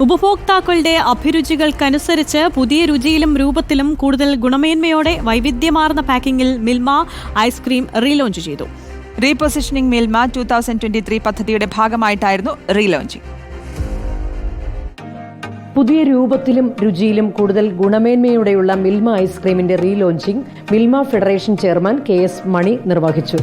ഉപഭോക്താക്കളുടെ അഭിരുചികൾക്കനുസരിച്ച് പുതിയ രുചിയിലും രൂപത്തിലും കൂടുതൽ ഗുണമേന്മയോടെ വൈവിധ്യമാർന്ന പാക്കിംഗിൽ മിൽമ ഐസ്ക്രീം റീലോഞ്ച് ചെയ്തു. റീപൊസിഷനിംഗ് മിൽമ 2023 പദ്ധതിയുടെ ഭാഗമായിട്ടായിരുന്നു റീലോഞ്ചിംഗ്. പുതിയ രൂപത്തിലും രുചിയിലും കൂടുതൽ ഗുണമേന്മയോടെയുള്ള മിൽമ ഐസ്ക്രീമിന്റെ relaunching Milma federation chairman KS Mani നിർവഹിച്ചു.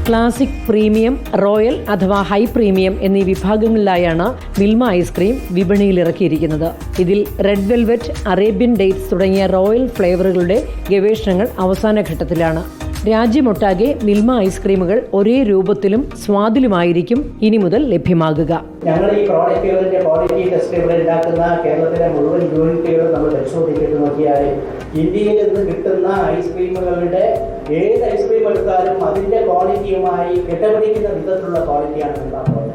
ക്ലാസിക്, പ്രീമിയം, റോയൽ അഥവാ ഹൈ പ്രീമിയം എന്നീ വിഭാഗങ്ങളിലായാണ് മിൽമ ഐസ്ക്രീം വിപണിയിലിറക്കിയിരിക്കുന്നത്. ഇതിൽ റെഡ് വെൽവെറ്റ്, അറേബ്യൻ ഡേറ്റ്സ് തുടങ്ങിയ റോയൽ ഫ്ലേവറുകളുടെ ഗവേഷണങ്ങൾ അവസാന ഘട്ടത്തിലാണ്. രാജ്യമൊട്ടാകെ മിൽമ ഐസ്ക്രീമുകൾ ഒരേ രൂപത്തിലും സ്വാദിലുമായിരിക്കും ഇനി മുതൽ ലഭ്യമാകുക. ഞങ്ങൾ ഈ പ്രോഡക്റ്റുകളുടെ ക്വാളിറ്റി ടെസ്റ്റ് ഇവിടെ ഉണ്ടാക്കുന്ന കേരളത്തിലെ മുഴുവൻ യൂണിറ്റുകളും നമ്മൾ പരിശോധിച്ചിട്ട് നോക്കിയാൽ ഇന്ത്യയിൽ നിന്ന് കിട്ടുന്ന ഐസ്ക്രീമുകളുടെ ഏത് ഐസ്ക്രീം എടുത്താലും അതിൻ്റെ ക്വാളിറ്റിയുമായി കിട്ടപിടിക്കുന്ന വിധത്തിലുള്ള ക്വാളിറ്റിയാണ് ഉണ്ടാകുന്നത്.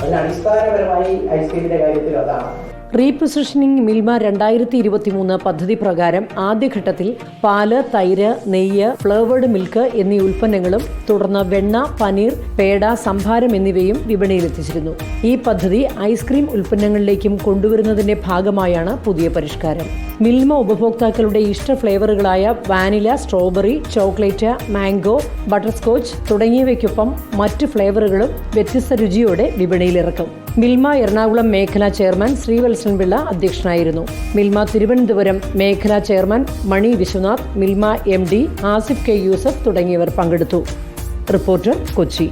അതിന് അടിസ്ഥാനപരമായി ഐസ്ക്രീമിൻ്റെ കാര്യത്തിൽ അതാണ്. റീപൊസിഷനിംഗ് മിൽമ 2023 പദ്ധതി പ്രകാരം ആദ്യഘട്ടത്തിൽ പാല്, തൈര്, നെയ്യ്, ഫ്ലേവേർഡ് മിൽക്ക് എന്നീ ഉൽപ്പന്നങ്ങളും തുടർന്ന് വെണ്ണ, പനീർ, പേട, സംഭാരം എന്നിവയും വിപണിയിലെത്തിച്ചിരുന്നു. ഈ പദ്ധതി ഐസ്ക്രീം ഉൽപ്പന്നങ്ങളിലേക്കും കൊണ്ടുവരുന്നതിന്റെ ഭാഗമായാണ് പുതിയ പരിഷ്കാരം. മിൽമ ഉപഭോക്താക്കളുടെ ഇഷ്ട ഫ്ലേവറുകളായ vanilla, strawberry, chocolate, mango, butterscotch തുടങ്ങിയവയ്ക്കൊപ്പം മറ്റ് ഫ്ലേവറുകളും വ്യത്യസ്ത രുചിയോടെ വിപണിയിലിറക്കും. മിൽമ എറണാകുളം മേഖലാ ചെയർമാൻ ശ്രീവത്സൻ പിള്ള അധ്യക്ഷനായിരുന്നു. മിൽമ തിരുവനന്തപുരം മേഖലാ ചെയർമാൻ മണി വിശ്വനാഥ്, മിൽമ MD ആസിഫ് K. യൂസഫ് തുടങ്ങിയവർ പങ്കെടുത്തു. റിപ്പോർട്ടർ, കൊച്ചി.